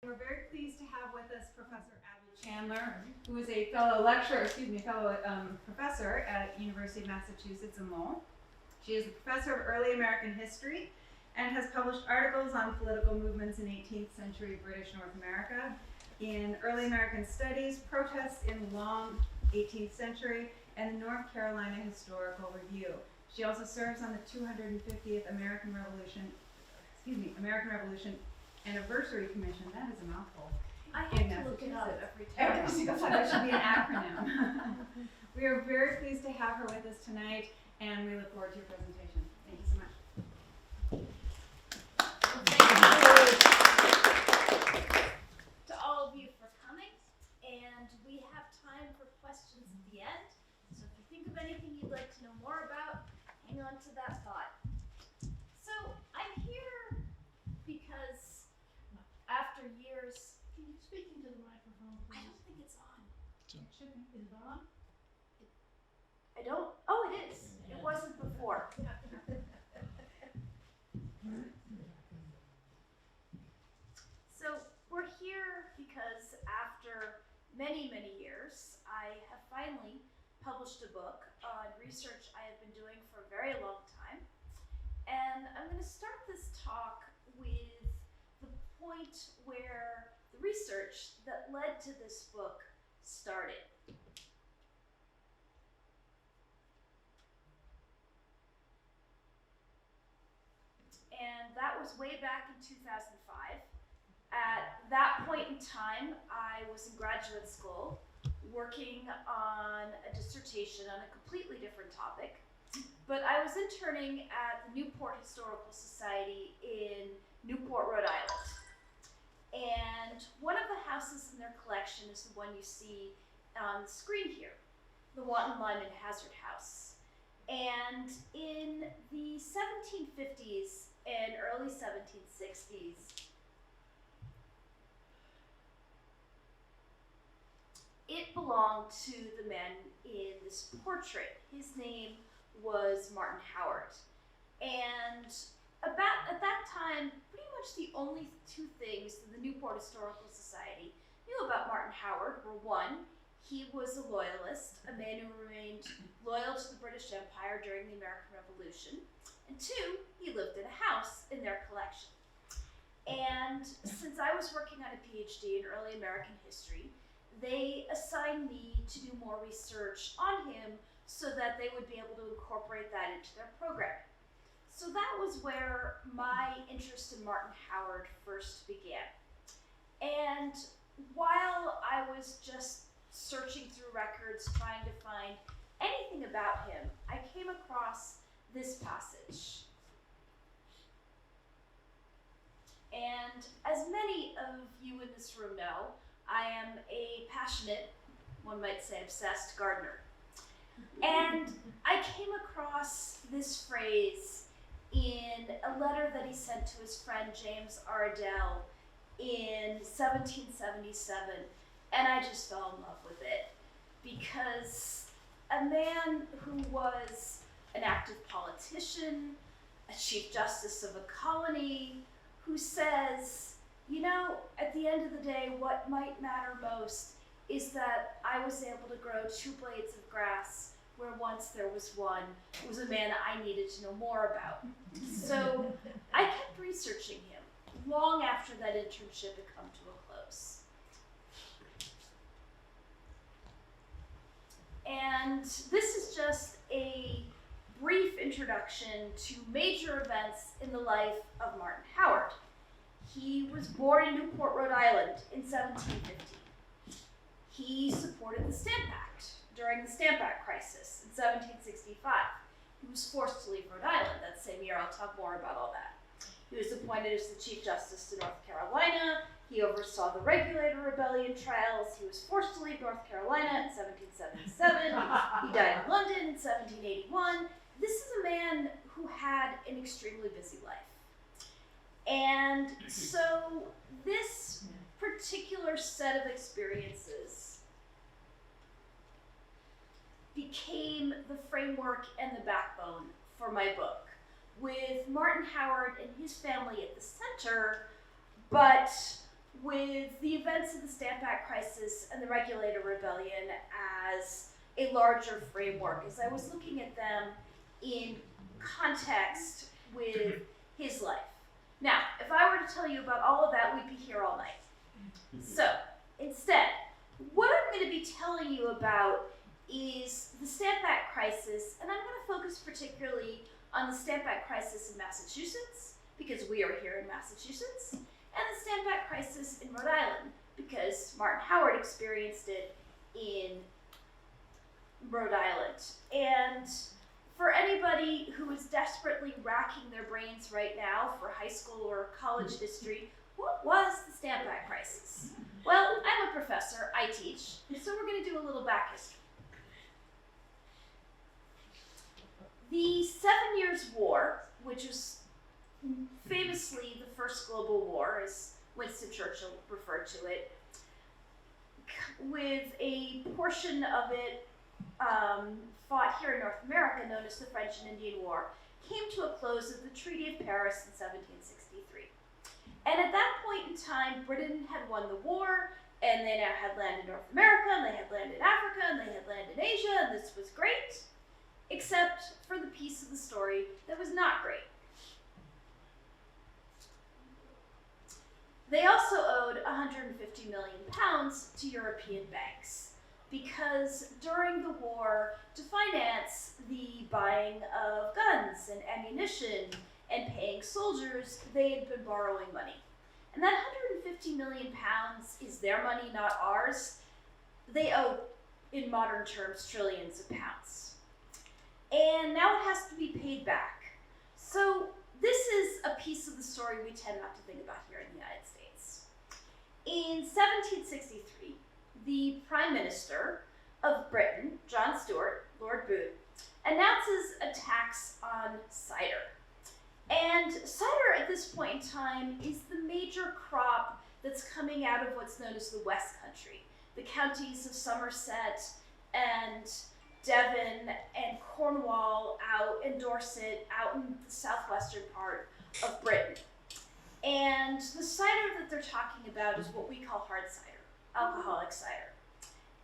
We're very pleased to have with us Professor Chandler, who is a fellow professor at University of Massachusetts in Lowell. She is a professor of early American history and has published articles on political movements in 18th century British North America, in early American studies, protests in the long 18th century, and the North Carolina Historical Review. She also serves on the 250th American Revolution Anniversary Commission. That is a mouthful. I have to look it up every time. Every single time. That should be an acronym. We are very pleased to have her with us tonight, and we look forward to your presentation. Thank you so much. Well, thank you to all of you for coming, and we have time for questions at the end. So if you think of anything you'd like to know more about, hang on to that thought. So I'm here because after years, Can you speak into the microphone, I please? don't think it's on. It should be. Is it on? I don't, oh, it is. It wasn't before. So we're here because after many, many years, I have finally published a book on research I have been doing for a very long time. And I'm going to start this talk with the point where the research that led to this book started. And that was way back in 2005. At that point in time, I was in graduate school working on a dissertation on a completely different topic. But I was interning at the Newport Historical Society in Newport, Rhode Island. And one of the houses in their collection is the one you see on the screen here, the Wanton Lyman Hazard House. And in the 1750s and early 1760s, it belonged to the man in this portrait. His name was Martin Howard. And about at that time, pretty much the only two things that the Newport Historical Society knew about Martin Howard were: one, he was a loyalist, a man who remained loyal to the British Empire during the American Revolution, and two, he lived in a house in their collection. And since I was working on a PhD in early American history, they assigned me to do more research on him so that they would be able to incorporate that into their program. So that was where my interest in Martin Howard first began. And while I was just searching through records trying to find anything about him, I came across this passage. And as many of you in this room know, I am a passionate, one might say obsessed, gardener. And I came across this phrase in a letter that he sent to his friend James Ardell in 1777, and I just fell in love with it, because a man who was an active politician, a chief justice of a colony, who says, you know, at the end of the day, what might matter most is that I was able to grow 2 blades of grass where once there was one, was a man I needed to know more about. So I kept researching him long after that internship had come to a close. And this is just a brief introduction to major events in the life of Martin Howard. He was born in Newport, Rhode Island in 1750. He supported the Stamp Act during the Stamp Act crisis in 1765. He was forced to leave Rhode Island that same year. I'll talk more about all that. He was appointed as the Chief Justice to North Carolina. He oversaw the Regulator Rebellion trials. He was forced to leave North Carolina in 1777. He died in London in 1781. This is a man who had an extremely busy life. And so this particular set of experiences became the framework and the backbone for my book, with Martin Howard and his family at the center, but with the events of the Stamp Act crisis and the Regulator Rebellion as a larger framework, as I was looking at them in context with his life. Now, if I were to tell you about all of that, we'd be here all night. So, instead, what I'm going to be telling you about is the Stamp Act crisis, and I'm going to focus particularly on the Stamp Act crisis in Massachusetts, because we are here in Massachusetts, and the Stamp Act crisis in Rhode Island, because Martin Howard experienced it in Rhode Island. And for anybody who is desperately racking their brains right now for high school or college history, what was the Stamp Act crisis? Well, I'm a professor, I teach, so we're going to do a little back history. The 7 Years' War, which was famously the first global war, as Winston Churchill referred to it, with a portion of it fought here in North America, known as the French and Indian War, came to a close at the Treaty of Paris in 1763. And at that point in time, Britain had won the war, and they now had land in North America, and they had land in Africa, and they had land in Asia, and this was great, except for the piece of the story that was not great. They also owed £150 million to European banks, because during the war, to finance the buying of guns and ammunition and paying soldiers, they had been borrowing money. And that £150 million is their money, not ours. They owe, in modern terms, trillions of pounds. And now it has to be paid back. So this is a piece of the story we tend not to think about here in the United States. In 1763, the Prime Minister of Britain, John Stuart, Lord Bute, announces a tax on cider. And cider at this point in time is the major crop that's coming out of what's known as the West Country, the counties of Somerset and Devon and Cornwall out and Dorset out in the southwestern part of Britain. And the cider that they're talking about is what we call hard cider, alcoholic cider.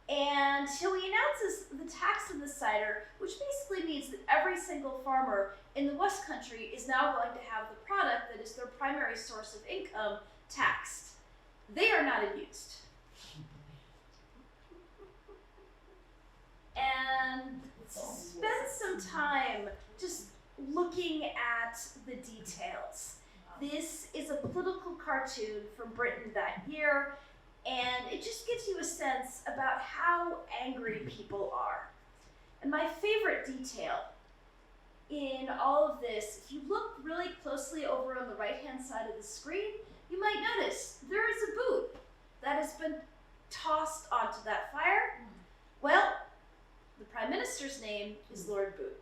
And so he announces the tax on the cider, which basically means that every single farmer in the West Country is now going to have the product that is their primary source of income taxed. They are not amused. And spend some time just looking at the details. This is a political cartoon from Britain that year, and it just gives you a sense about how angry people are. And my favorite detail in all of this, if you look really closely over on the right-hand side of the screen, you might notice there is a boot that has been tossed onto that fire. Well, the Prime Minister's name is Lord Bute.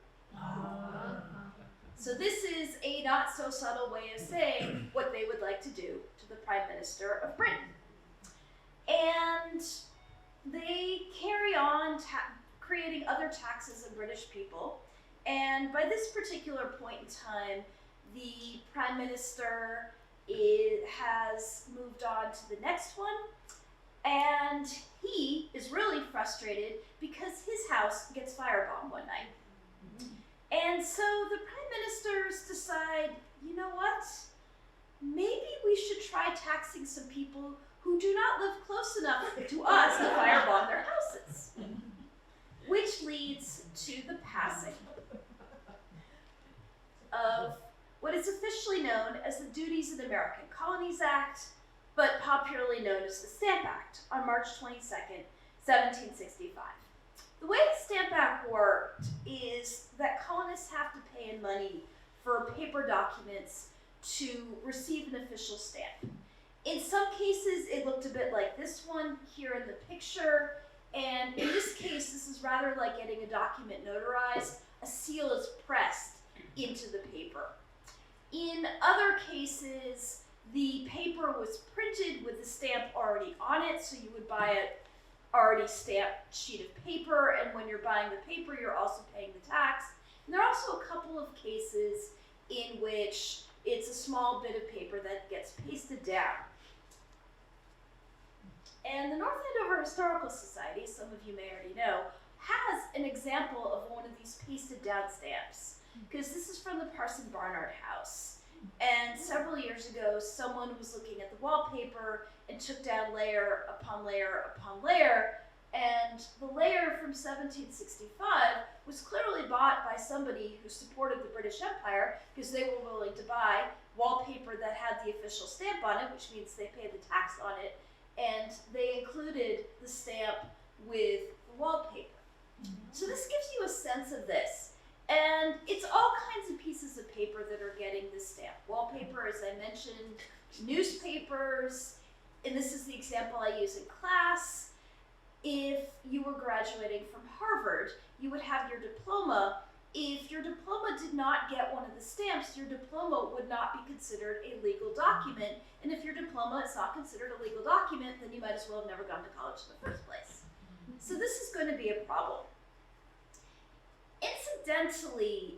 So this is a not so subtle way of saying what they would like to do to the Prime Minister of Britain. And they carry on creating other taxes on British people. And by this particular point in time, the Prime Minister has moved on to the next one. And he is really frustrated because his house gets firebombed one night. And so the Prime Ministers decide, you know what? Maybe we should try taxing some people who do not live close enough to us to firebomb their houses. Which leads to the passing of what is officially known as the Duties of the American Colonies Act, but popularly known as the Stamp Act, on March 22nd, 1765. The way the Stamp Act worked is that colonists have to pay in money for paper documents to receive an official stamp. In some cases, it looked a bit like this one here in the picture, and in this case, this is rather like getting a document notarized. A seal is pressed into the paper. In other cases, the paper was printed with the stamp already on it, so you would buy an already stamped sheet of paper, and when you're buying the paper, you're also paying the tax. And there are also a couple of cases in which it's a small bit of paper that gets pasted down. And the North Andover Historical Society, some of you may already know, has an example of one of these pasted down stamps, because this is from the Parson Barnard house. And several years ago, someone was looking at the wallpaper and took down layer upon layer upon layer, and the layer from 1765 was clearly bought by somebody who supported the British Empire, because they were willing to buy wallpaper that had the official stamp on it, which means they paid the tax on it, and they included the stamp with the wallpaper. So this gives you a sense of this. And it's all kinds of pieces of paper that are getting this stamp. Wallpaper, as I mentioned, newspapers, and this is the example I use in class. If you were graduating from Harvard, you would have your diploma. If your diploma did not get one of the stamps, your diploma would not be considered a legal document. And if your diploma is not considered a legal document, then you might as well have never gone to college in the first place. So this is going to be a problem. Incidentally,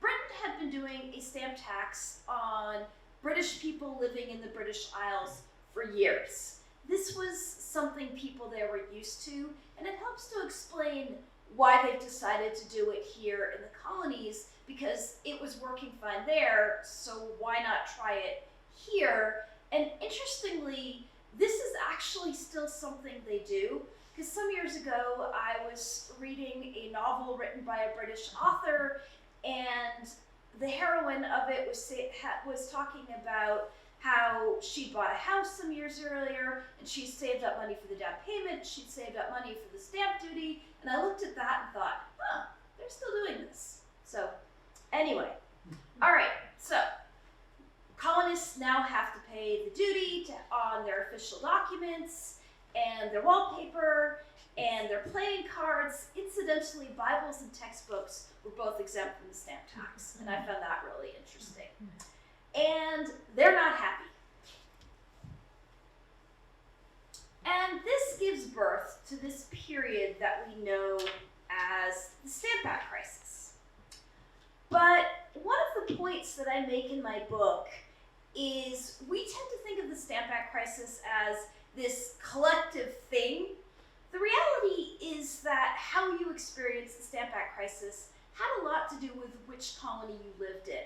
Britain had been doing a stamp tax on British people living in the British Isles for years. This was something people there were used to, and it helps to explain why they've decided to do it here in the colonies, because it was working fine there, so why not try it here? And interestingly, this is actually still something they do, because some years ago I was reading a novel written by a British author, and the heroine of it was talking about how she'd bought a house some years earlier, and she saved up money for the down payment, she'd saved up money for the stamp duty, and I looked at that and thought, huh, they're still doing this. So anyway, all right, so colonists now have to pay the duty on their official documents and their wallpaper and their playing cards. Incidentally, Bibles and textbooks were both exempt from the stamp tax, and I found that really interesting. And they're not happy. And this gives birth to this period that we know as the Stamp Act Crisis. But one of the points that I make in my book is we tend to think of the Stamp Act Crisis as this collective thing. The reality is that how you experience the Stamp Act Crisis had a lot to do with which colony you lived in.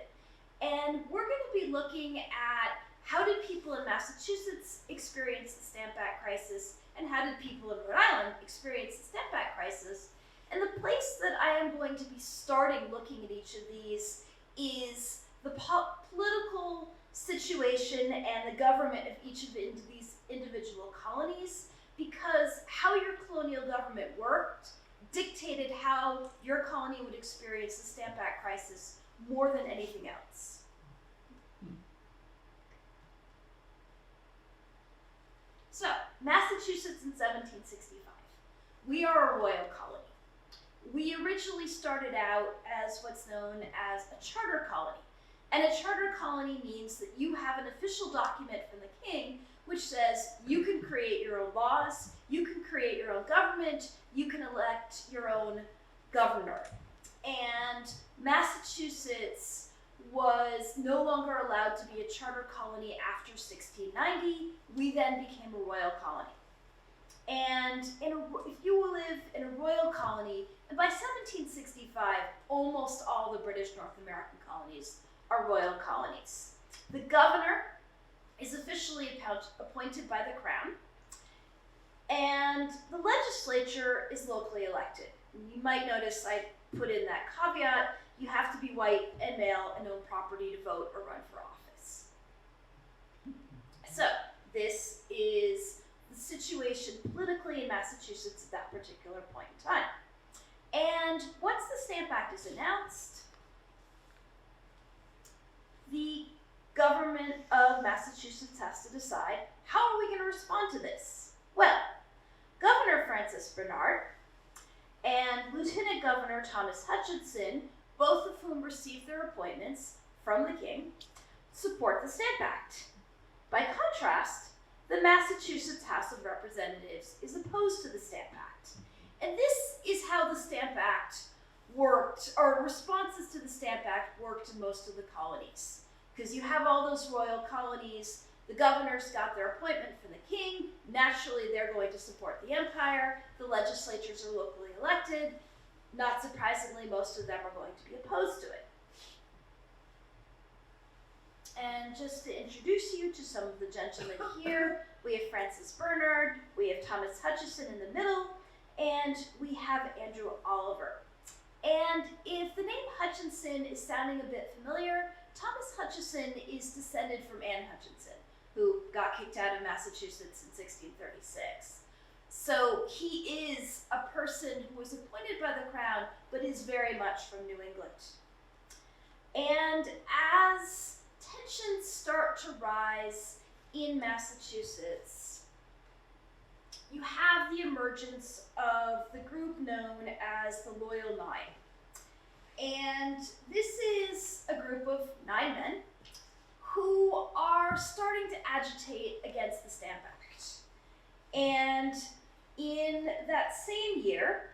And we're going to be looking at how did people in Massachusetts experience the Stamp Act Crisis, and how did people in Rhode Island experience the Stamp Act Crisis. And the place that I am going to be starting looking at each of these is the political situation and the government of each of these individual colonies, because how your colonial government worked dictated how your colony would experience the Stamp Act Crisis more than anything else. So, Massachusetts in 1765. We are a royal colony. We originally started out as what's known as a charter colony. And a charter colony means that you have an official document from the king which says you can create your own laws, you can create your own government, you can elect your own governor. And Massachusetts was no longer allowed to be a charter colony after 1690. We then became a royal colony. And if you live in a royal colony, and by 1765, almost all the British North American colonies are royal colonies. The governor is officially appointed by the crown, and the legislature is locally elected. You might notice I put in that caveat, you have to be white and male and own property to vote or run for office. So this is the situation politically in Massachusetts at that particular point in time. And once the Stamp Act is announced, the government of Massachusetts has to decide, how are we going to respond to this? Well, Governor Francis Bernard and Lieutenant Governor Thomas Hutchinson, both of whom received their appointments from the king, support the Stamp Act. By contrast, the Massachusetts House of Representatives is opposed to the Stamp Act. And this is how the Stamp Act worked, or responses to the Stamp Act worked in most of the colonies. Because you have all those royal colonies, The governors got their appointment from the king. Naturally, they're going to support the empire. The legislatures are locally elected. Not surprisingly, most of them are going to be opposed to it. And just to introduce you to some of the gentlemen here, we have Francis Bernard, we have Thomas Hutchison in the middle, and we have Andrew Oliver. And if the name Hutchinson is sounding a bit familiar, Thomas Hutchison is descended from Anne Hutchinson, who got kicked out of Massachusetts in 1636. So he is a person who was appointed by the crown, but is very much from New England. And as tensions start to rise in Massachusetts, you have the emergence of the group known as the Loyal Nine. And this is a group of 9 men who are starting to agitate against the Stamp Act. And in that same year,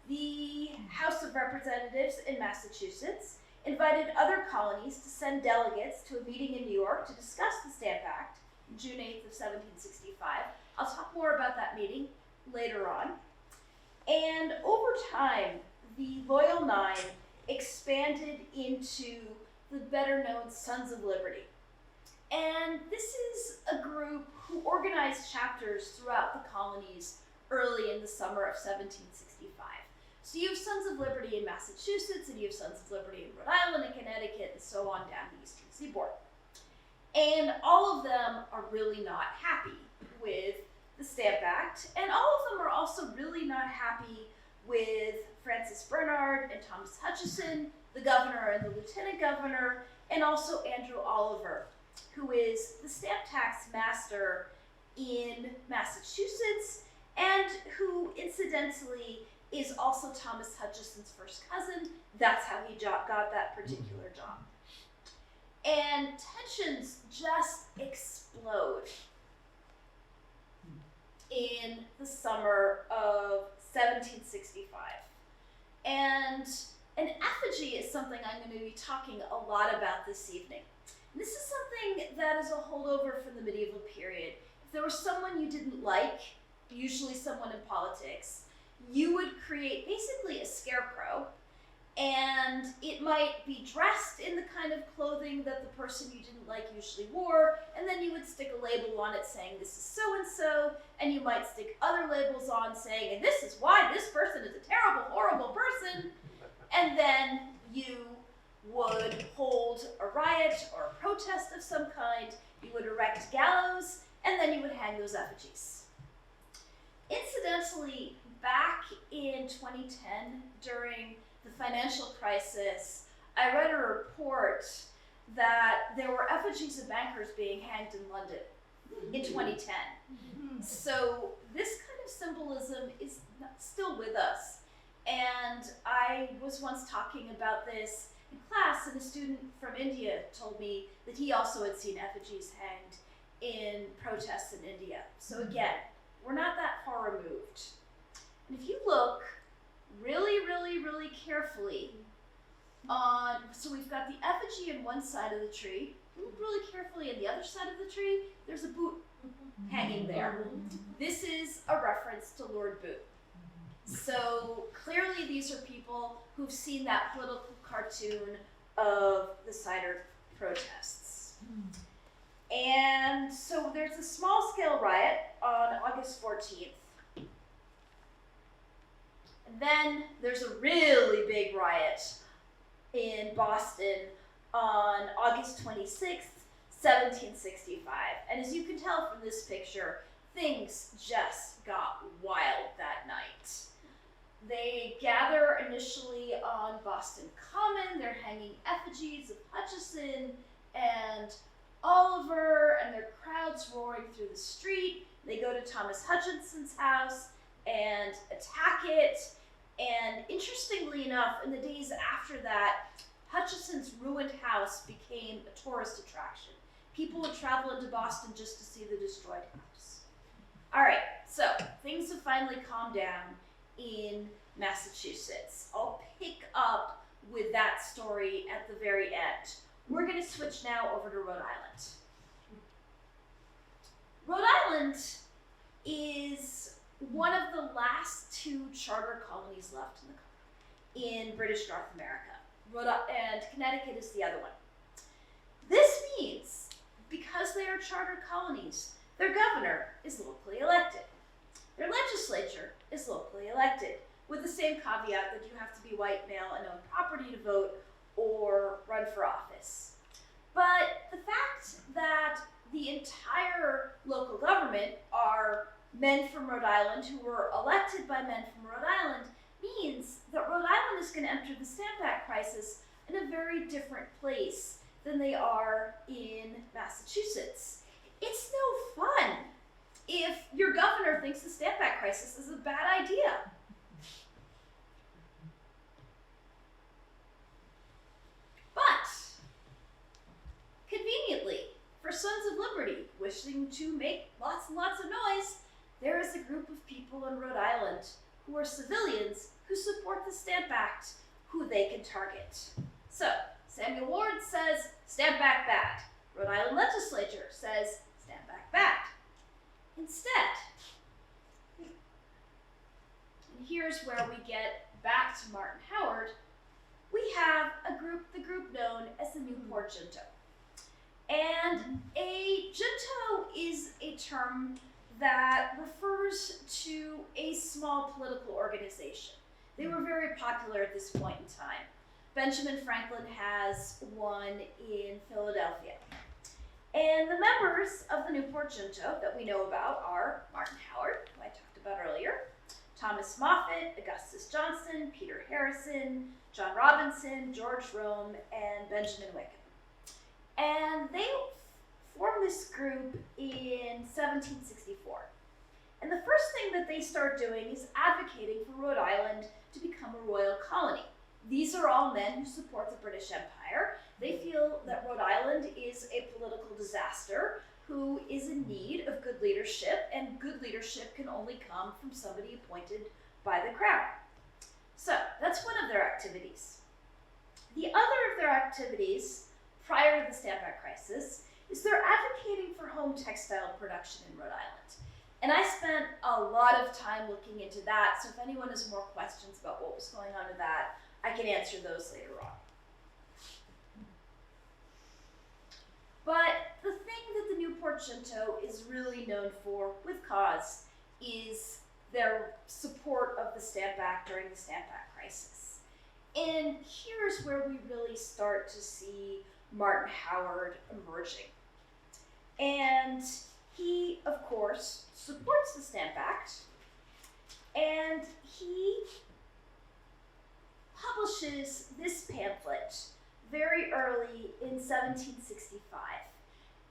the House of Representatives in Massachusetts invited other colonies to send delegates to a meeting in New York to discuss the Stamp Act, June 8th of 1765. I'll talk more about that meeting later on. And over time, the Loyal Nine expanded into the better known Sons of Liberty. And this is a group who organized chapters throughout the colonies early in the summer of 1765. So you have Sons of Liberty in Massachusetts, and you have Sons of Liberty in Rhode Island and Connecticut, and so on down the eastern seaboard. And all of them are really not happy with the Stamp Act, and all of them are also really not happy with Francis Bernard and Thomas Hutchison, the governor and the lieutenant governor, and also Andrew Oliver, who is the stamp tax master in Massachusetts, and who incidentally is also Thomas Hutchison's first cousin. That's how he got that particular job. And tensions just explode in the summer of 1765. And an effigy is something I'm going to be talking a lot about this evening. And this is something that is a holdover from the medieval period. If there was someone you didn't like, usually someone in politics, you would create basically a scarecrow, and it might be dressed in the kind of clothing that the person you didn't like usually wore, and then you would stick a label on it saying this is so-and-so, and you might stick other labels on saying, and this is why this person is a terrible, horrible person, and then you would hold a riot or a protest of some kind, you would erect gallows, and then you would hang those effigies. Incidentally, back in 2010, during the financial crisis, I read a report that there were effigies of bankers being hanged in London in 2010. So this kind of symbolism is still with us. And I was once talking about this in class, and a student from India told me that he also had seen effigies hanged in protests in India. So again, we're not that far removed. And if you look really, really, really carefully on, so we've got the effigy on one side of the tree, look really carefully on the other side of the tree, there's a boot hanging there. This is a reference to Lord Boot. So clearly these are people who've seen that political cartoon of the cider protests. And so there's a small scale riot on August 14th. And then there's a really big riot in Boston on August 26th, 1765. And as you can tell from this picture, things just got wild that night. They gather initially on Boston Common. They're hanging effigies of Hutchison and Oliver, and their crowds roaring through the street. They go to Thomas Hutchinson's house and attack it. And interestingly enough, in the days after that, Hutchison's ruined house became a tourist attraction. People would travel into Boston just to see the destroyed house. All right, so things have finally calmed down in Massachusetts. I'll pick up with that story at the very end. We're going to switch now over to Rhode Island. Rhode Island is one of the last two charter colonies left in British North America. And Connecticut is the other one. This means, because they are charter colonies, their governor is locally elected. Their legislature is locally elected, with the same caveat that you have to be white, male, and own property to vote or run for office. But the fact that the entire local government are men from Rhode Island who were elected by men from Rhode Island means that Rhode Island is going to enter the Stamp Act crisis in a very different place than they are in Massachusetts. It's no fun if your governor thinks the Stamp Act crisis is a bad idea. But, conveniently, for Sons of Liberty wishing to make lots and lots of noise, there is a group of people in Rhode Island who are civilians who support the Stamp Act, who they can target. So, Samuel Ward says, Stamp Act bad. Rhode Island legislature says, Stamp Act bad. Instead, and here's where we get back to Martin Howard, we have the group known as the Newport Junto. And a junto is a term that refers to a small political organization. They were very popular at this point in time. Benjamin Franklin has one in Philadelphia. And the members of the Newport Junto that we know about are Martin Howard, who I talked about earlier, Thomas Moffett, Augustus Johnson, Peter Harrison, John Robinson, George Rome, and Benjamin Wickham. And they formed this group in 1764. And the first thing that they start doing is advocating for Rhode Island to become a royal colony. These are all men who support the British Empire. They feel that Rhode Island is a political disaster who is in need of good leadership, and good leadership can only come from somebody appointed by the crown. So that's one of their activities. The other of their activities prior to the Stamp Act crisis is they're advocating for home textile production in Rhode Island. And I spent a lot of time looking into that, so if anyone has more questions about what was going on with that, I can answer those later on. But the thing that the Newport Junto is really known for, with cause, is their support of the Stamp Act during the Stamp Act crisis. And here's where we really start to see Martin Howard emerging. And he, of course, supports the Stamp Act, and he publishes this pamphlet very early in 1765.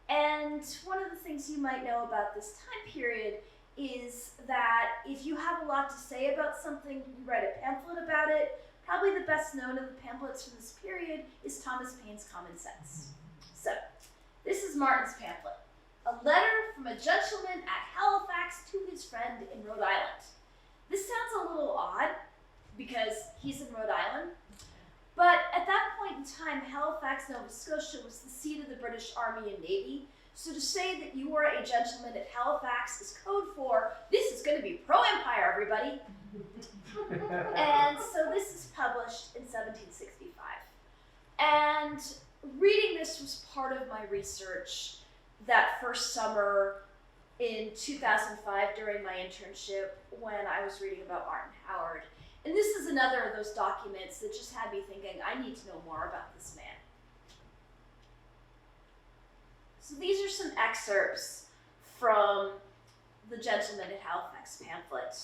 And one of the things you might know about this time period is that if you have a lot to say about something, you write a pamphlet about it. Probably the best known of the pamphlets from this period is Thomas Paine's Common Sense. So, this is Martin's pamphlet. A letter from a gentleman at Halifax to his friend in Rhode Island. This sounds a little odd because he's in Rhode Island, but at that point in time, Halifax, Nova Scotia was the seat of the British Army and Navy. So to say that you were a gentleman at Halifax is code for, this is going to be pro-empire, everybody. And so this is published in 1765. And reading this was part of my research that first summer in 2005 during my internship when I was reading about Martin Howard. And this is another of those documents that just had me thinking, I need to know more about this man. So these are some excerpts from the Gentleman at Halifax pamphlet.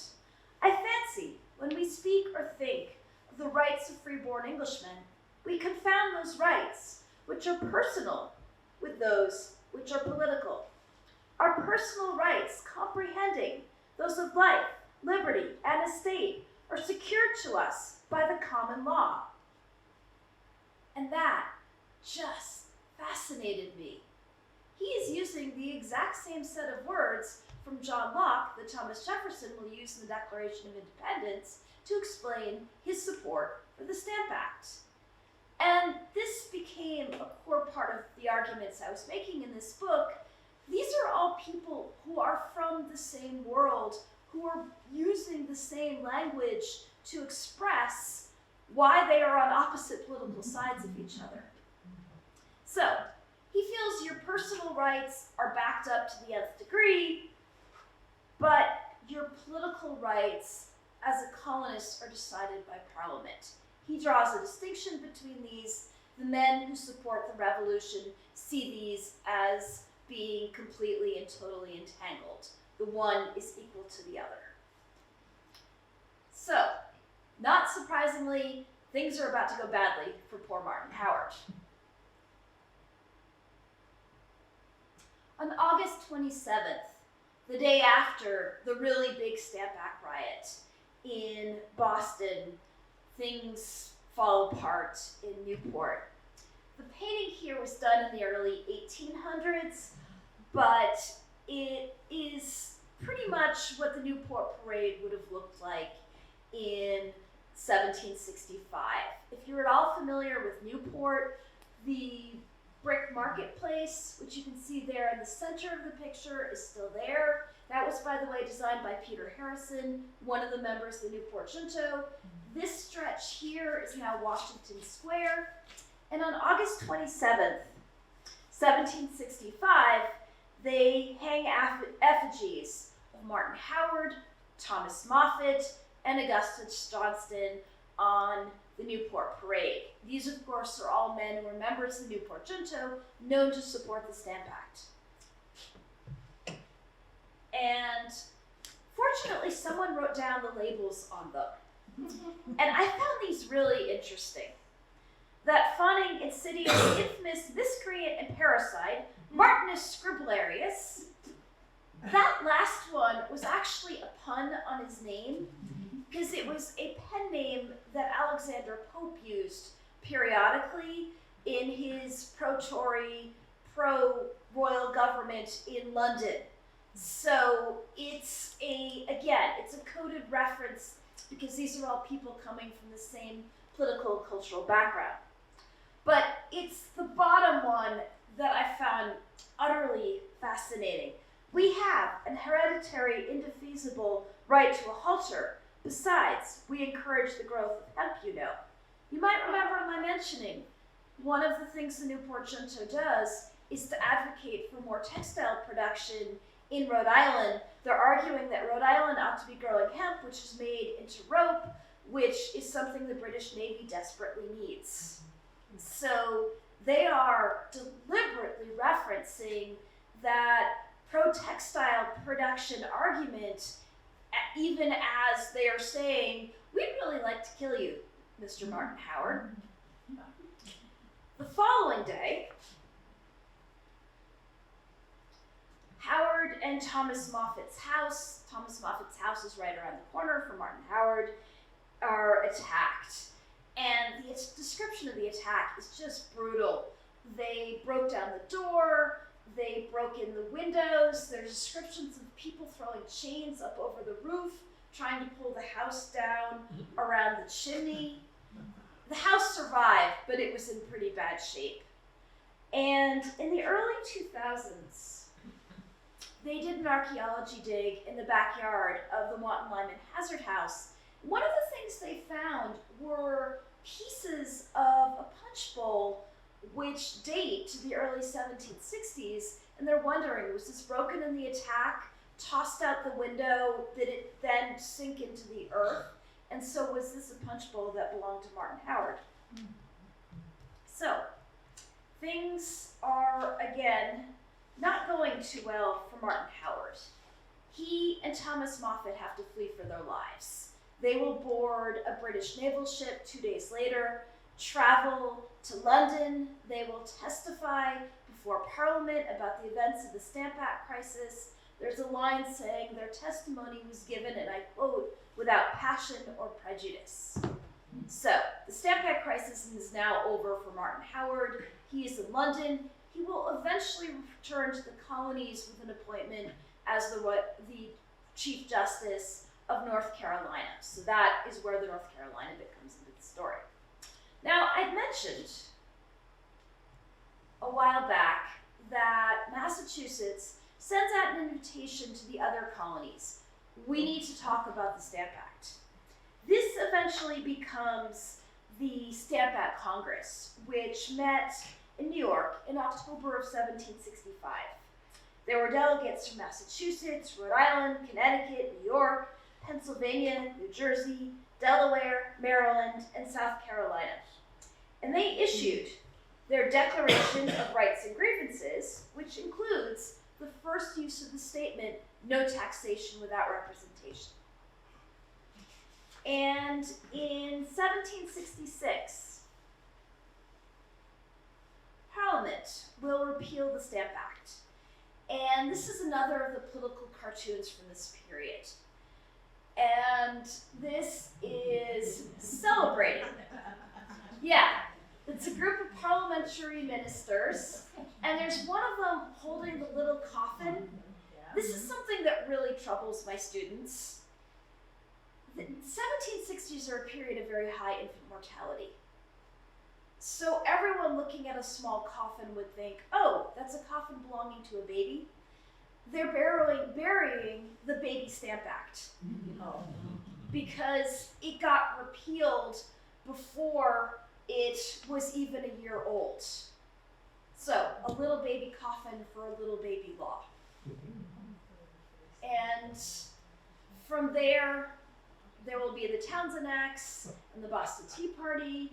I fancy when we speak or think of the rights of freeborn Englishmen, we confound those rights which are personal with those which are political. Our personal rights, comprehending those of life, liberty, and estate, are secured to us by the common law. And that just fascinated me. He is using the exact same set of words from John Locke that Thomas Jefferson will use in the Declaration of Independence to explain his support for the Stamp Act. And this became a core part of the arguments I was making in this book these are all people who are from the same world, who are using the same language to express why they are on opposite political sides of each other. So, he feels your personal rights are backed up to the nth degree, but your political rights as a colonist are decided by Parliament. He draws a distinction between these. The men who support the revolution see these as being completely and totally entangled. The one is equal to the other. So, not surprisingly, things are about to go badly for poor Martin Howard. On August 27th, the day after the really big Stamp Act riot in Boston, things fall apart in Newport. The painting here was done in the early 1800s, but it is pretty much what the Newport Parade would have looked like in 1765. If you're at all familiar with Newport, the brick marketplace, which you can see there in the center of the picture, is still there. That was, by the way, designed by Peter Harrison, one of the members of the Newport Junto. This stretch here is now Washington Square. And on August 27th, 1765, they hang effigies of Martin Howard, Thomas Moffett, and Augustus Johnston on the Newport Parade. These, of course, are all men who were members of the Newport Junto, known to support the Stamp Act. And fortunately, someone wrote down the labels on them. And I found these really interesting. That fawning, insidious, infamous, miscreant, and parasite, Martinus Scriblarius, that last one was actually a pun on his name, because it was a pen name that Alexander Pope used periodically in his pro-Tory, pro-royal government in London. So it's a coded reference because these are all people coming from the same political and cultural background. But it's the bottom one that I found utterly fascinating. We have an hereditary, indefeasible right to a halter. Besides, we encourage the growth of hemp, you know. You might remember my mentioning, one of the things the Newport Junto does is to advocate for more textile production in Rhode Island. They're arguing that Rhode Island ought to be growing hemp, which is made into rope, which is something the British Navy desperately needs. So they are deliberately referencing that pro-textile production argument, even as they are saying, we'd really like to kill you, Mr. Martin Howard. The following day, Howard and Thomas Moffat's house is right around the corner from Martin Howard, are attacked. And the description of the attack is just brutal. They broke down the door, they broke in the windows, there's descriptions of people throwing chains up over the roof, trying to pull the house down around the chimney. The house survived, but it was in pretty bad shape. And in the early 2000s, they did an archaeology dig in the backyard of the Wanton Lyman Hazard House. One of the things they found were pieces of a punch bowl which date to the early 1760s, and they're wondering, was this broken in the attack, tossed out the window, did it then sink into the earth? And so was this a punch bowl that belonged to Martin Howard? So, things are, again, not going too well for Martin Howard. He and Thomas Moffat have to flee for their lives. They will board a British naval ship 2 days later, travel to London. They will testify before Parliament about the events of the Stamp Act crisis. There's a line saying their testimony was given, and I quote, without passion or prejudice. So, the Stamp Act crisis is now over for Martin Howard. He is in London. He will eventually return to the colonies with an appointment as the Chief Justice of North Carolina. So that is where the North Carolina bit comes into the story. Now, I mentioned a while back that mass Massachusetts sends out an invitation to the other colonies. We need to talk about the Stamp Act. This eventually becomes the Stamp Act Congress, which met in New York in October of 1765. There were delegates from Massachusetts, Rhode Island, Connecticut, New York, Pennsylvania, New Jersey, Delaware, Maryland, and South Carolina. And they issued their Declaration of Rights and Grievances, which includes the first use of the statement, no taxation without representation. And in 1766, Parliament will repeal the Stamp Act. And this is another of the political cartoons from this period. And this is celebrating. Yeah, it's a group of parliamentary ministers, and there's one of them holding the little coffin. This is something that really troubles my students. The 1760s are a period of very high infant mortality. So everyone looking at a small coffin would think, oh, that's a coffin belonging to a baby. They're burying the Baby Stamp Act because it got repealed before it was even a year old. So, a little baby coffin for a little baby law. And from there will be the Townshend Acts and the Boston Tea Party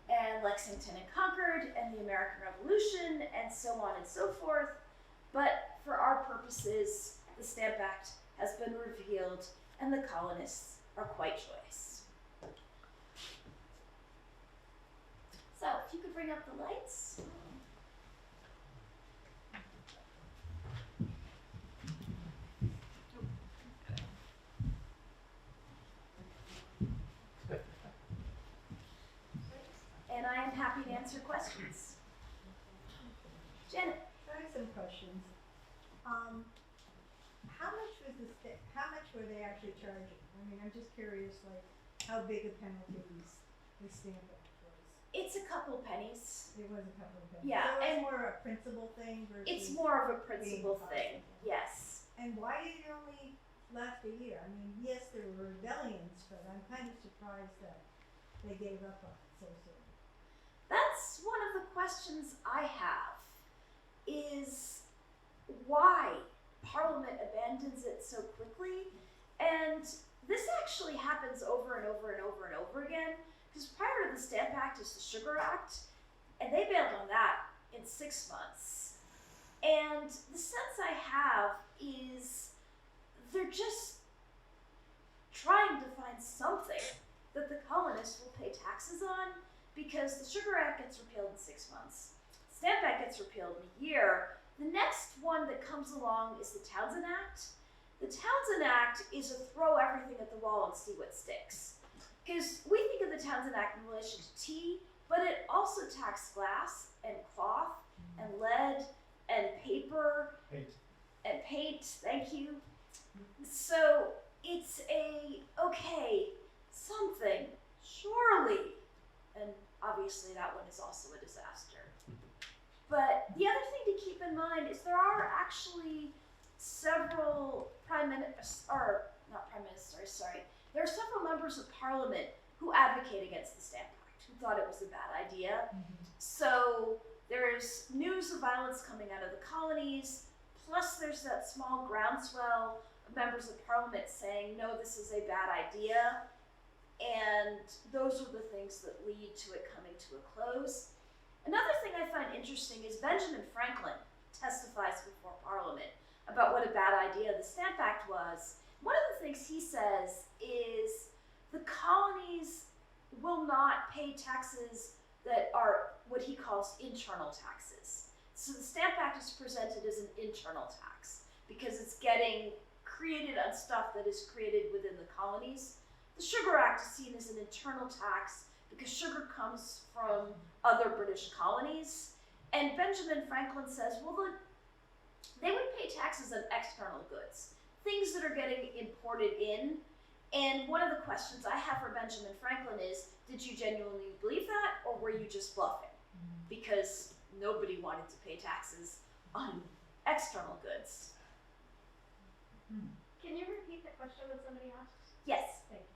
and Lexington and Concord and the American Revolution and so on and so forth. But for our purposes, the Stamp Act has been repealed and the colonists are quite joyous. So, if you could bring up the lights. And I am happy to answer questions. Janet. I have some questions. How much were they actually charging? I mean, I'm just curious, like, how big a penalty the Stamp Act was. It's a couple pennies. It was a couple of pennies. Yeah, So and it's more a principal thing versus. It's more of a principal thing, possible. yes. And why did it only last a year? I mean, yes, there were rebellions, but I'm kind of surprised that they gave up on it so soon. That's one of the questions I have, is why Parliament abandons it so quickly. And this actually happens over and over and over and over again, because prior to the Stamp Act is the Sugar Act, and they bailed on that in 6 months. And the sense I have is they're just trying to find something that the colonists will pay taxes on, because the Sugar Act gets repealed in 6 months. Stamp Act gets repealed in a year. The next one that comes along is the Townshend Act. The Townshend Act is a throw everything at the wall and see what sticks. Because we think of the Townshend Act in relation to tea, but it also taxed glass and cloth and lead and paper and paint, thank you. So it's something, surely, and obviously that one is also a disaster. But the other thing to keep in mind is there are actually several there are several members of Parliament who advocate against the Stamp Act, who thought it was a bad idea. So there's news of violence coming out of the colonies, plus there's that small groundswell of members of Parliament saying, no, this is a bad idea. And those are the things that lead to it coming to a close. Another thing I find interesting is Benjamin Franklin testifies before Parliament about what a bad idea the Stamp Act was. One of the things he says is the colonies will not pay taxes that are what he calls internal taxes. So the Stamp Act is presented as an internal tax because it's getting created on stuff that is created within the colonies. The Sugar Act is seen as an internal tax because sugar comes from other British colonies. And Benjamin Franklin says, well, they would pay taxes on external goods, things that are getting imported in. And one of the questions I have for Benjamin Franklin is, did you genuinely believe that, or were you just bluffing? Because nobody wanted to pay taxes on external goods. Can you repeat the question that somebody asked? Yes. Thank you.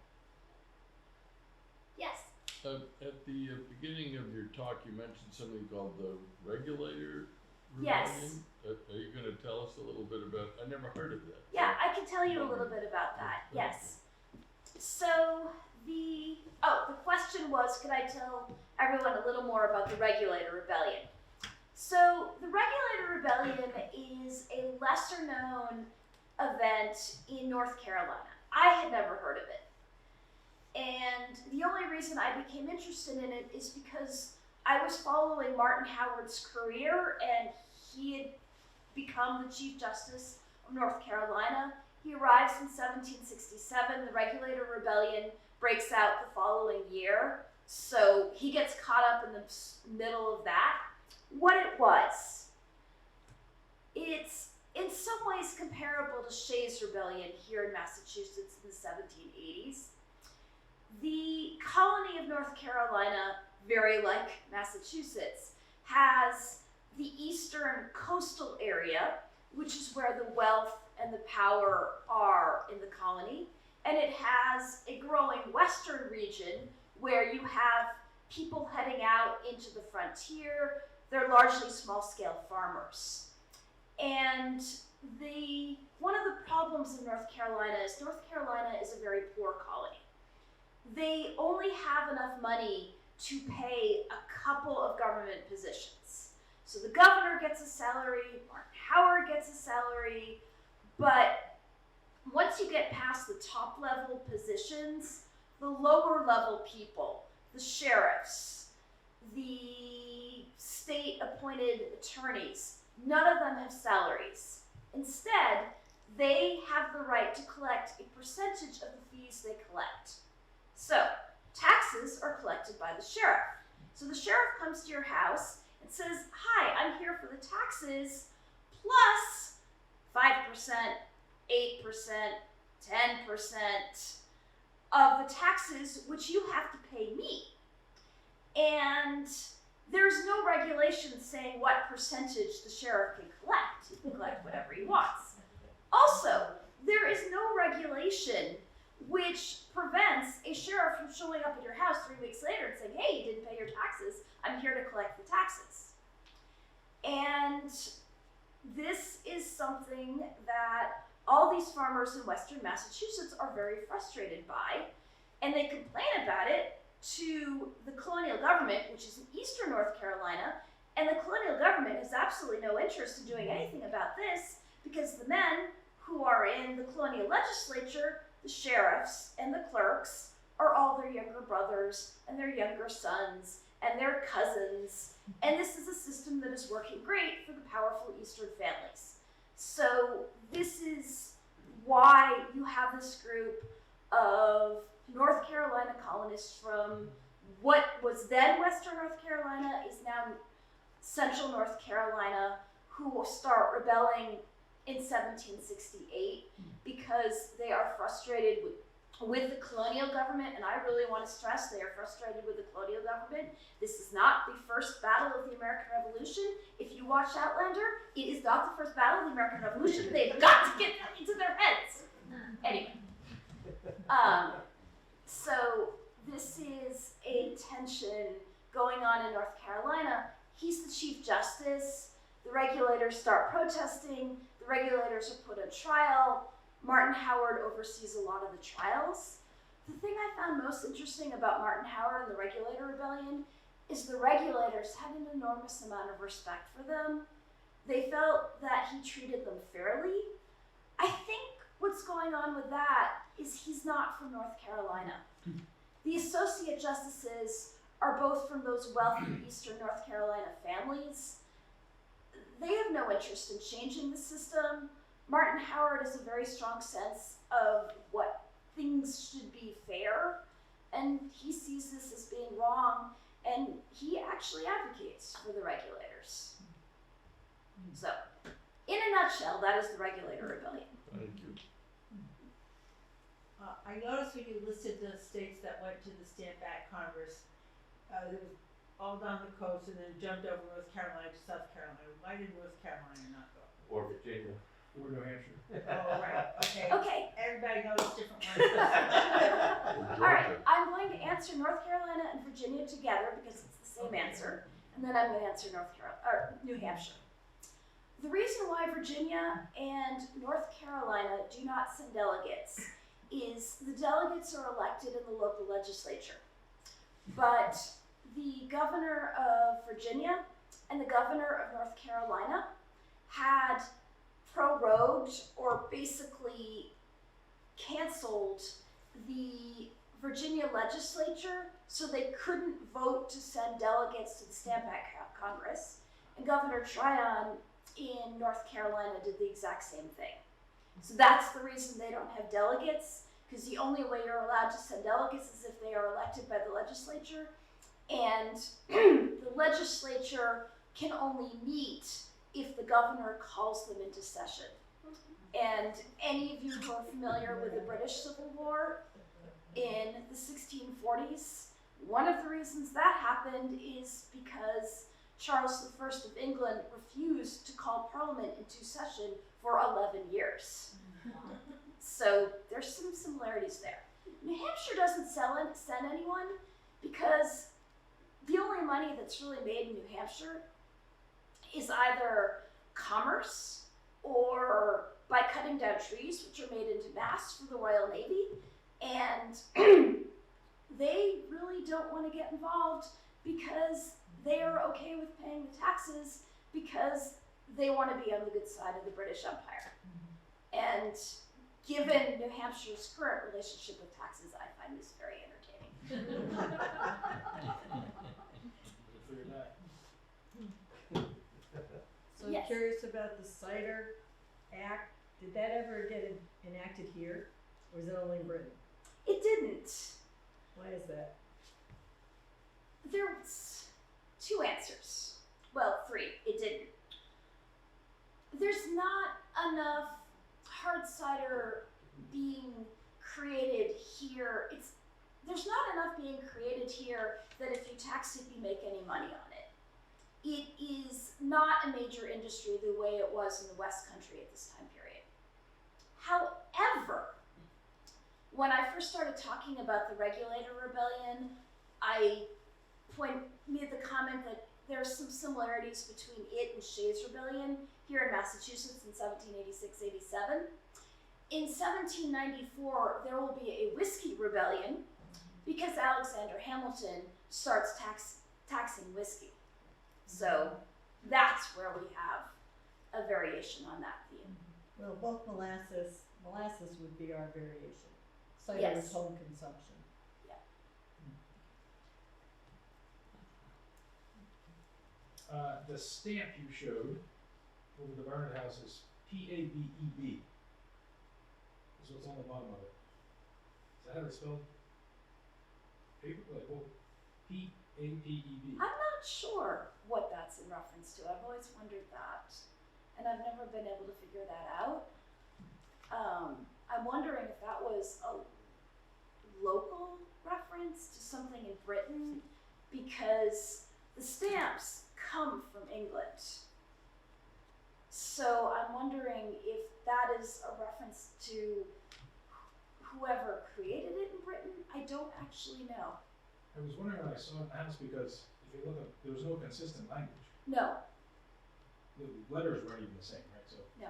Yes. At the beginning of your talk, you mentioned something called the regulator Yes. rebellion. Are you going to tell us a little bit about? I never heard of that. Yeah, I can tell you a little bit about that. Yes. So the question was, could I tell everyone a little more about the Regulator Rebellion? So the Regulator Rebellion is a lesser known event in North Carolina. I had never heard of it. And the only reason I became interested in it is because I was following Martin Howard's career, and he had become the Chief Justice of North Carolina. He arrives in 1767. The Regulator Rebellion breaks out the following year, so he gets caught up in the middle of that. What it was, it's in some ways comparable to Shays' Rebellion here in Massachusetts in the 1780s. The colony of North Carolina, very like Massachusetts, has the eastern coastal area, which is where the wealth and the power are in the colony, and it has a growing western region where you have people heading out into the frontier. They're largely small-scale farmers. And one of the problems in North Carolina is a very poor colony. They only have enough money to pay a couple of government positions. So the governor gets a salary, Martin Howard gets a salary, but once you get past the top level positions, the lower level people, the sheriffs, the state appointed attorneys, none of them have salaries. Instead, they have the right to collect a percentage of the fees they collect. So, taxes are collected by the sheriff. So the sheriff comes to your house and says, "Hi, I'm here for the taxes plus 5%, 8%, 10% of the taxes which you have to pay me." And there's no regulation saying what percentage the sheriff can collect. He can collect whatever he wants. Also, there is no regulation which prevents a sheriff from showing up at your house 3 weeks later and saying, "Hey, you didn't pay your taxes. I'm here to collect the taxes." And this is something that all these farmers in Western Massachusetts are very frustrated by, and they complain about it to the colonial government, which is in eastern North Carolina, and the colonial government has absolutely no interest in doing anything about this because the men who are in the colonial legislature, the sheriffs and the clerks, are all their younger brothers and their younger sons and their cousins, and this is a system that is working great for the powerful eastern families. So this is why you have this group of North Carolina colonists from what was then Western North Carolina is now Central North Carolina, who will start rebelling in 1768 because they are frustrated with the colonial government, and I really want to stress they are frustrated with the colonial government. This is not the first battle of the American Revolution. If you watch Outlander, it is not the first battle of the American Revolution. They've got to get that into their heads. Anyway, so this is a tension going on in North Carolina. He's the Chief Justice. The regulators start protesting. The regulators are put on trial. Martin Howard oversees a lot of the trials. The thing I found most interesting about Martin Howard and the Regulator Rebellion is the regulators had an enormous amount of respect for them. They felt that he treated them fairly. I think what's going on with that is he's not from North Carolina. The associate justices are both from those wealthy eastern North Carolina families. They have no interest in changing the system. Martin Howard has a very strong sense of what things should be fair, and he sees this as being wrong, and he actually advocates for the regulators. So, in a nutshell, that is the Regulator Rebellion. Thank you. I noticed when you listed the states that went to the Stand Back Congress, it was all down the coast and then jumped over North Carolina to South Carolina. Why did North Carolina not go? Or Virginia. Or New Hampshire. Oh, right, okay. Okay, Everybody knows different ones. all right. I'm going to answer North Carolina and Virginia together because it's the same answer, and then I'm going to answer New Hampshire. The reason why Virginia and North Carolina do not send delegates is the delegates are elected in the local legislature, but the governor of Virginia and the governor of North Carolina had prorogued or basically canceled the Virginia legislature so they couldn't vote to send delegates to the Stamp Act Congress. And Governor Tryon in North Carolina did the exact same thing. So that's the reason they don't have delegates, because the only way you're allowed to send delegates is if they are elected by the legislature. And the legislature can only meet if the governor calls them into session. And any of you who are familiar with the British Civil War in the 1640s, one of the reasons that happened is because Charles I of England refused to call Parliament into session for 11 years. So there's some similarities there. New Hampshire doesn't send anyone because the only money that's really made in New Hampshire is either commerce or by cutting down trees, which are made into masts for the Royal Navy, and they really don't want to get involved because they are okay with paying the taxes because they want to be on the good side of the British Empire. And given New Hampshire's current relationship with taxes, I find this very entertaining. Figure that. So I'm Yes. curious about the Cider Act. Did that ever get enacted here, or is it only in Britain? It didn't. Why is that? There's two answers. Well, three. It didn't. There's not enough hard cider being created here. There's not enough being created here that if you tax it, you make any money on it. It is not a major industry the way it was in the West Country at this time period. However, when I first started talking about the regulator rebellion, I made the comment that there's some similarities between it and Shays' Rebellion here in Massachusetts in 1786-87. In 1794, there will be a whiskey rebellion because Alexander Hamilton starts taxing whiskey. So that's where we have a variation on that theme. Well, both molasses would be our variation. Cider Yes. is home consumption. The stamp you showed over the Barnard House is PABEB. Is what's on the bottom of it. Is that how it's spelled? Paper? Like, well, PAPEB. I'm not sure what that's in reference to. I've always wondered that, and I've never been able to figure that out. I'm wondering if that was a local reference to something in Britain, because the stamps come from England. So I'm wondering if that is a reference to whoever created it in Britain. I don't actually know. I was wondering when I saw it in the house because if you look up, there was no consistent language. No, The letters weren't even the same, right? So no.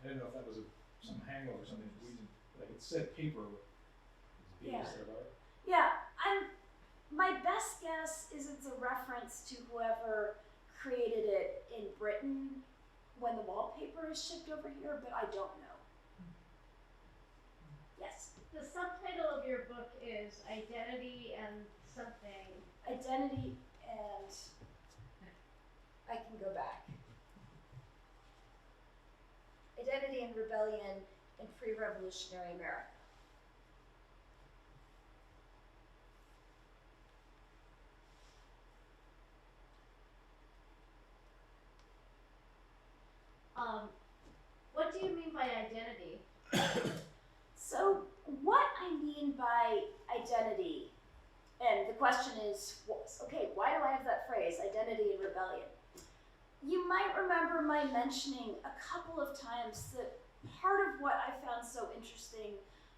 I didn't know if that was some hangover or something. We didn't, like it said paper. Yeah. There about it. Yeah, my best guess is it's a reference to whoever created it in Britain when the wallpaper is shipped over here, but I don't know. Yes. The subtitle of your book is Identity and something. Identity and I can go back. Identity and Rebellion in Pre-Revolutionary America. What do you mean by identity? So what I mean by identity, and the question is, okay, why do I have that phrase, identity and rebellion? You might remember mind mentioning a couple of times that part of what I found so interesting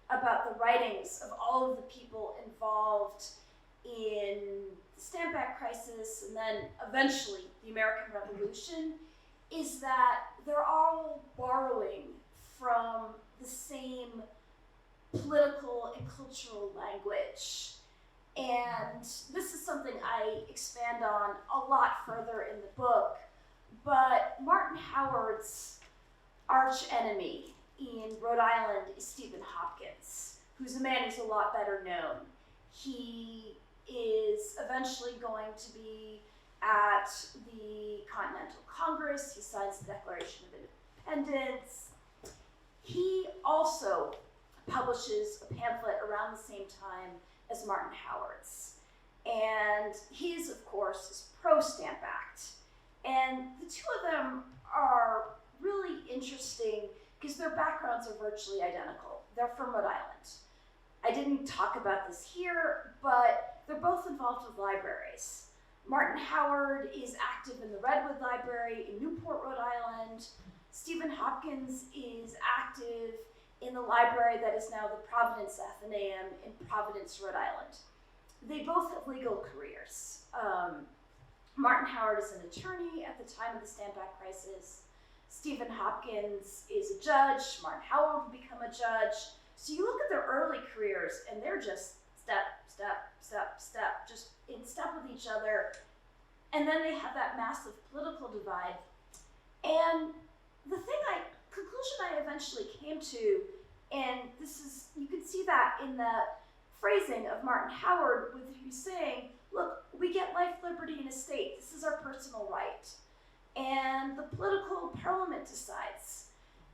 about the writings of all of the people involved in the Stamp Act crisis and then eventually the American Revolution is that they're all borrowing from the same political and cultural language. And this is something I expand on a lot further in the book, but Martin Howard's arch enemy in Rhode Island is Stephen Hopkins, who's a man who's a lot better known. He is eventually going to be at the Continental Congress. He signs the Declaration of Independence. He also publishes a pamphlet around the same time as Martin Howard's. And his, of course, is pro-Stamp Act. And the two of them are really interesting because their backgrounds are virtually identical. They're from Rhode Island. I didn't talk about this here, but they're both involved with libraries. Martin Howard is active in the Redwood Library in Newport, Rhode Island. Stephen Hopkins is active in the library that is now the Providence Athenaeum in Providence, Rhode Island. They both have legal careers. Martin Howard is an attorney at the time of the Stamp Act crisis. Stephen Hopkins is a judge. Martin Howard will become a judge. So you look at their early careers and they're just step, just in step with each other. And then they have that massive political divide. And the conclusion I eventually came to, and this is, you can see that in the phrasing of Martin Howard, with he's saying, look, we get life, liberty, and estate. This is our personal right. And the political parliament decides.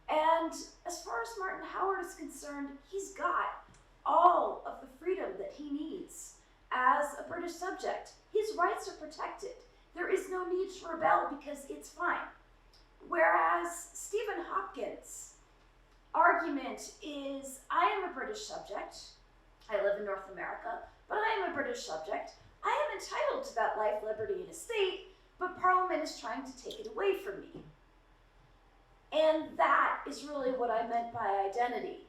And as far as Martin Howard is concerned, he's got all of the freedom that he needs as a British subject. His rights are protected. There is no need to rebel because it's fine. Whereas Stephen Hopkins' argument is, I am a British subject. I live in North America, but I am a British subject. I am entitled to that life, liberty, and estate, but Parliament is trying to take it away from me. And that is really what I meant by identity.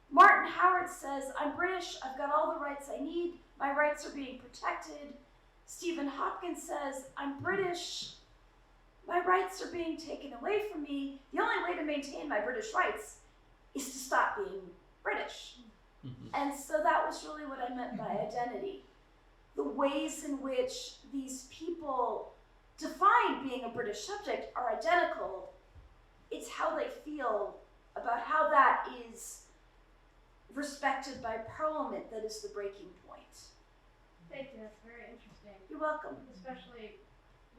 Martin Howard says, I'm British, I've got all the rights I need, my rights are being protected. Stephen Hopkins says, I'm British, my rights are being taken away from me. The only way to maintain my British rights is to stop being British. And so that was really what I meant by identity. The ways in which these people define being a British subject are identical. It's how they feel about how that is respected by Parliament that is the breaking point. Thank you, that's very interesting. You're welcome. Especially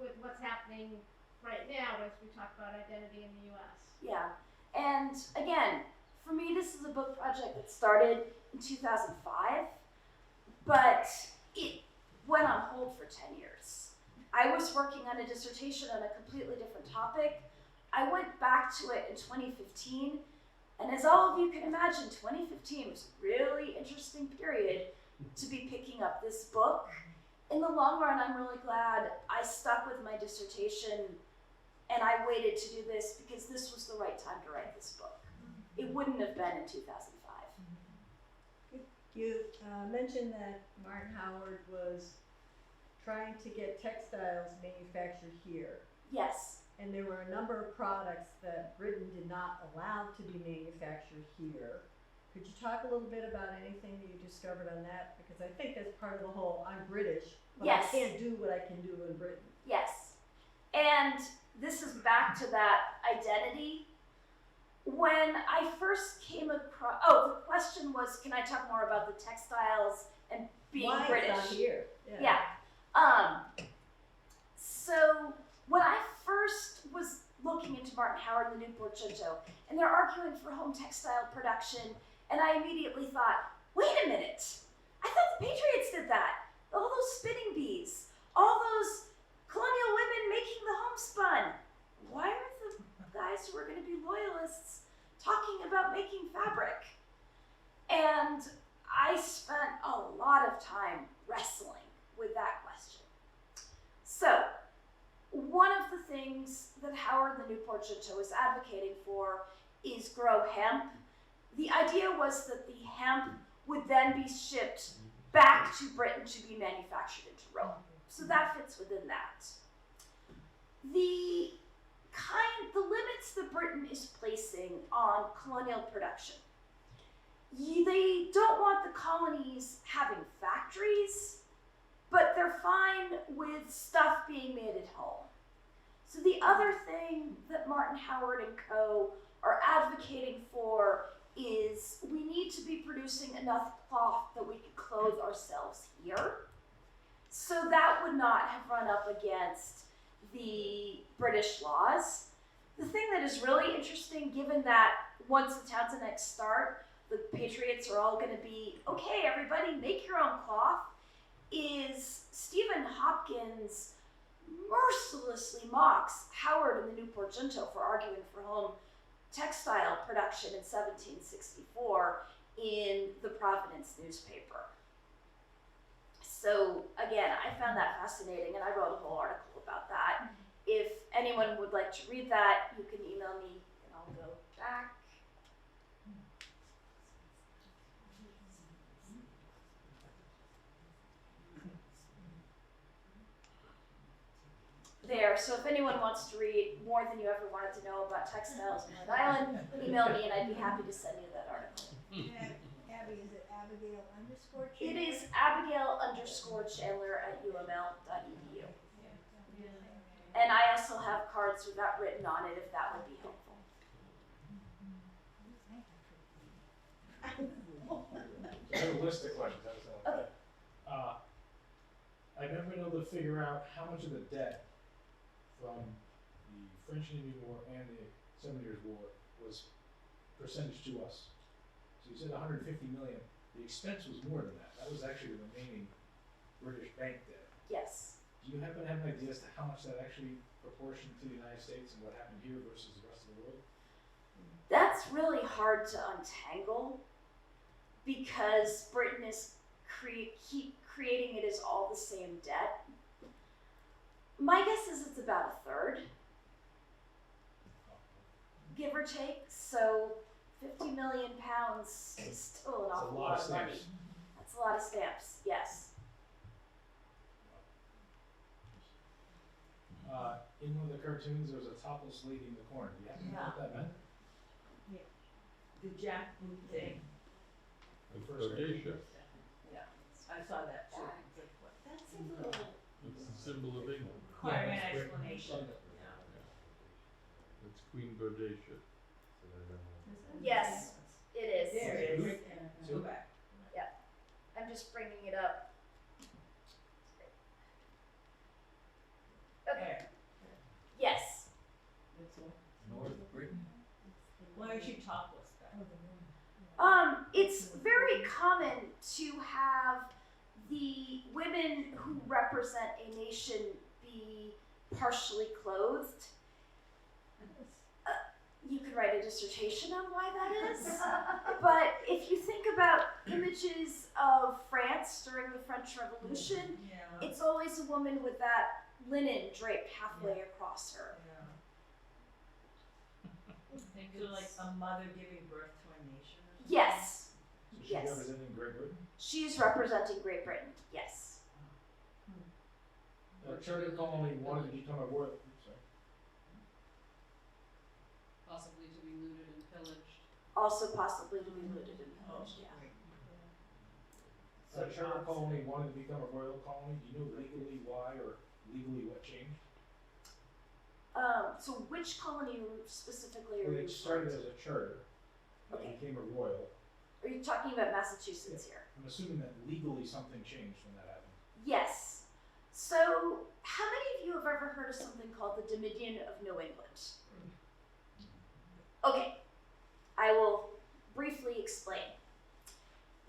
with what's happening right now as we talk about identity in the US. Yeah, and again, for me, this is a book project that started in 2005, but it went on hold for 10 years. I was working on a dissertation on a completely different topic. I went back to it in 2015, and as all of you can imagine, 2015 was a really interesting period to be picking up this book. In the long run, I'm really glad I stuck with my dissertation and I waited to do this because this was the right time to write this book. It wouldn't have been in 2005. You mentioned that Martin Howard was trying to get textiles manufactured here, Yes. and there were a number of products that Britain did not allow to be manufactured here. Could you talk a little bit about anything that you discovered on that? Because I think that's part of the whole, I'm British, but Yes. I can't do what I can do in Britain. Yes. And this is back to that identity. When I first came across, the question was, can I talk more about the textiles and being Why British? it's not here? Yeah. So when I first was looking into Martin Howard and the Newport Show, and they're arguing for home textile production, and I immediately thought, wait a minute, I thought the Patriots did that. All those spinning bees, all those colonial women making the homespun. Why are the guys who are going to be loyalists talking about making fabric? And I spent a lot of time wrestling with that question. So, one of the things that Howard and the Newport Junto is advocating for is grow hemp. The idea was that the hemp would then be shipped back to Britain to be manufactured into Rome. So that fits within that. The limits that Britain is placing on colonial production. They don't want the colonies having factories, but they're fine with stuff being made at home. So the other thing that Martin Howard and co. are advocating for is we need to be producing enough cloth that we can clothe ourselves here. So that would not have run up against the British laws. The thing that is really interesting, given that once the Townsend start, the Patriots are all going to be, okay, everybody, make your own cloth, is Stephen Hopkins mercilessly mocks Howard and the Newport Junto for arguing for home textile production in 1764 in the Providence newspaper. So again, I found that fascinating, and I wrote a whole article about that. If anyone would like to read that, you can email me and I'll go back. There, so if anyone wants to read more than you ever wanted to know about textiles in Rhode Island, email me and I'd be happy to send you that article. Abby, is it Abigail underscore It Chandler? is Abigail_Chandler@uml.edu. And I also have cards with that written on it if that would be helpful. I have a list of questions. How does that look? I've never been able to figure out how much of the debt from the French and Indian War and the 7 Years' War was percentage to us. So you said 150 million. The expense was more than that. That was actually the remaining British bank debt. Yes. Do you happen to have an idea as to how much that actually proportioned to the United States and what happened here versus the rest of the world? That's really hard to untangle because Britain is keep creating it as all the same debt. My guess is it's about a third, give or take. So 50 million pounds is still an That's a awful lot lot of of money. stamps. That's a lot of stamps, yes. In one of the cartoons, there was a topless lady in the corner. Do you happen to know what that meant? The Jack Blue thing. The first Rhodesia. Yeah, I saw that too. That seems a little It's the symbol of England. require an that's great. explanation. It's Queen Rhodesia. Yes, it is. There it is. Go back. I'm just bringing it up. Okay. Yes. North Britain? Why is she topless then? It's very common to have the women who represent a nation be partially clothed. You could write a dissertation on why that is. But if you think about images of France during the French Revolution, Yeah. it's always a woman with that linen draped halfway across her. So like a mother giving birth to a nation or something? Yes, So she's Yes. representing Great Britain? she is representing Great Britain. Yes. The charter colony wanted to become a royal. Oops, sorry. Possibly to be looted and pillaged. Also possibly to be looted and pillaged, yeah. The charter colony wanted to become a royal colony. Do you know legally why or legally what changed? So which colony specifically are Well, you it started referring as a charter, and Okay. it became a royal. to? Are you talking about Massachusetts here? I'm assuming that legally something changed when that happened. Yes. So how many of you have ever heard of something called the Dominion of New England? Okay, I will briefly explain.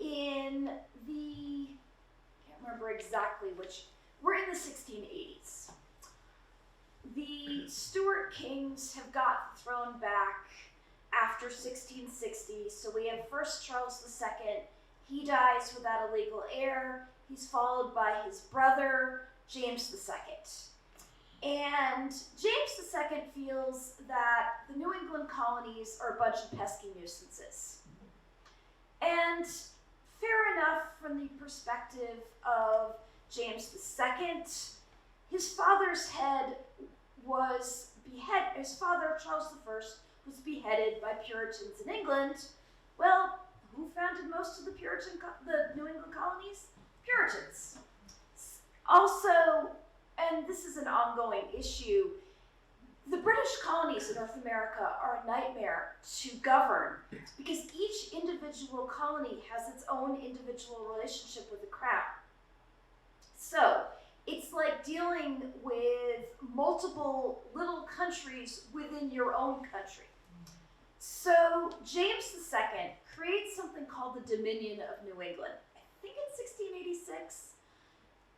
In the, I can't remember exactly which, we're in the 1680s. The Stuart kings have got the throne back after 1660, so we have first Charles II. He dies without a legal heir. He's followed by his brother, James II. And James II feels that the New England colonies are a bunch of pesky nuisances. And fair enough from the perspective of James II, his father's head was his father, Charles I, was beheaded by Puritans in England. Well, who founded most of the the New England colonies? Puritans. Also, and this is an ongoing issue, the British colonies in North America are a nightmare to govern because each individual colony has its own individual relationship with the crown. So, it's like dealing with multiple little countries within your own country. So, James II creates something called the Dominion of New England. I think it's 1686.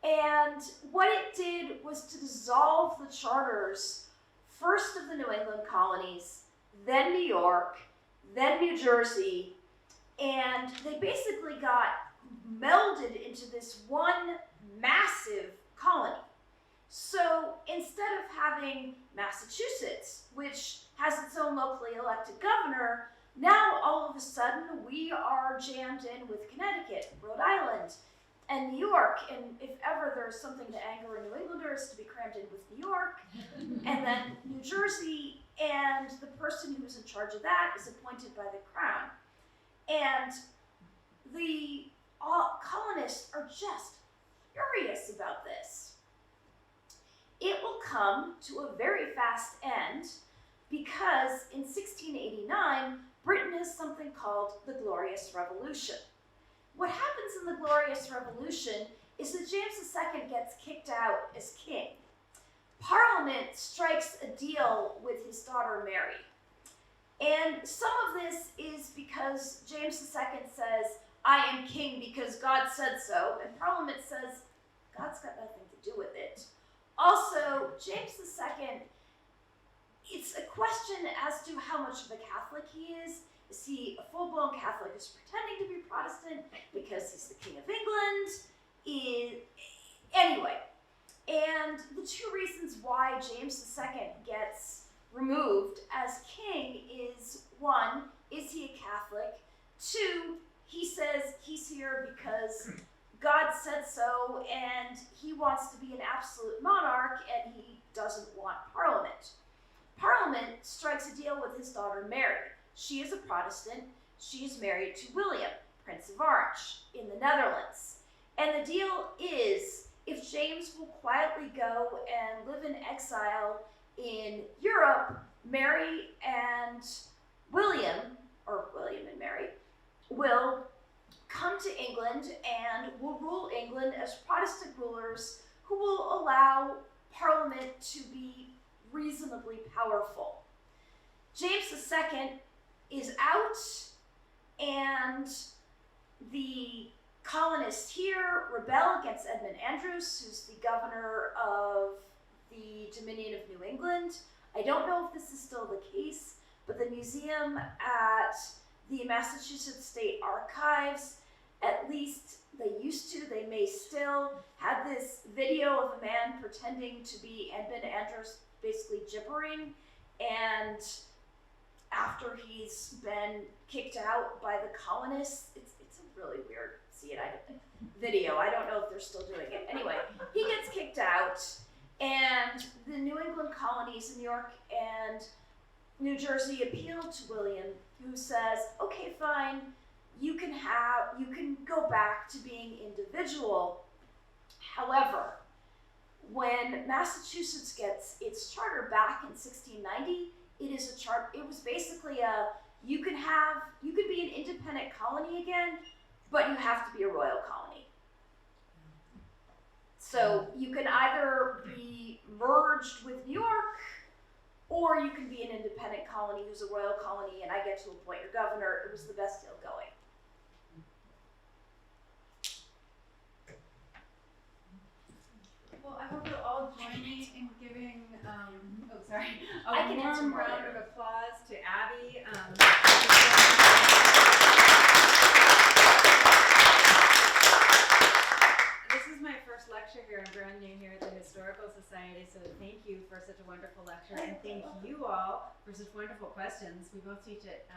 And what it did was to dissolve the charters, first of the New England colonies, then New York, then New Jersey, and they basically got melded into this one massive colony. So instead of having Massachusetts, which has its own locally elected governor, now all of a sudden we are jammed in with Connecticut, Rhode Island, and New York. And if ever there's something to anger New Englanders, to be crammed in with New York, and then New Jersey, and the person who's in charge of that is appointed by the crown. And the colonists are just furious about this. It will come to a very fast end because in 1689, Britain has something called the Glorious Revolution. What happens in the Glorious Revolution is that James II gets kicked out as king. Parliament strikes a deal with his daughter Mary. And some of this is because James II says, I am king because God said so, and Parliament says, God's got nothing to do with it. Also, James II, it's a question as to how much of a Catholic he is. Is he a full-blown Catholic who's pretending to be Protestant because he's the King of England? Anyway, and the two reasons why James II gets removed as king is, one, is he a Catholic? Two, he says he's here because God said so, and he wants to be an absolute monarch, and he doesn't want Parliament. Parliament strikes a deal with his daughter Mary. She is a Protestant. She is married to William, Prince of Orange, in the Netherlands. And the deal is, if James will quietly go and live in exile in Europe, Mary and William, or William and Mary, will come to England and will rule England as Protestant rulers who will allow Parliament to be reasonably powerful. James II is out, and the colonists here rebel against Edmund Andros, who's the governor of the Dominion of New England. I don't know if this is still the case, but the museum at the Massachusetts State Archives, at least they used to, they may still, have this video of a man pretending to be Edmund Andros, basically gibbering, and after he's been kicked out by the colonists, it's a really weird video. I don't know if they're still doing it. Anyway, he gets kicked out, and the New England colonies in New York and New Jersey appeal to William, who says, okay, fine, you can go back to being individual. However, when Massachusetts gets its charter back in 1690, it was basically you could be an independent colony again, but you have to be a royal colony. So you can either be merged with New York, or you can be an independent colony who's a royal colony, and I get to appoint your governor. It was the best deal going. Well, I hope you'll all join me in giving I can a answer warm more round later. of applause to Abby. This is my first lecture here. I'm brand new here at the Historical Society, so thank you lecture, and thank you all for such wonderful questions. We both teach at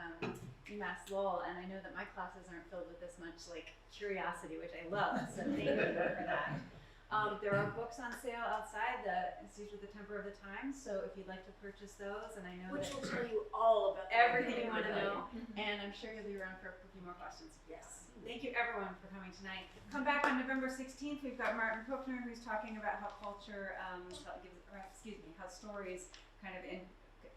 UMass Lowell, and I know that my classes aren't filled with this much like curiosity, which I love. So thank you for that. There are books on sale outside. It's usually the Temper of the Times. So if you'd like to purchase those, and I know Which that will tell you all about the everything you want to Martin know, and I'm sure you'll be around for a few more questions. Yes. Thank you everyone for coming tonight. Come back on November 16th. We've got Martin Popner who's talking about how culture how stories kind of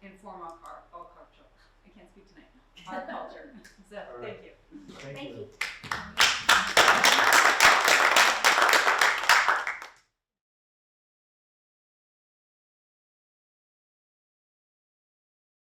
inform all culture. I can't speak tonight. Our culture. So thank you. Thank you.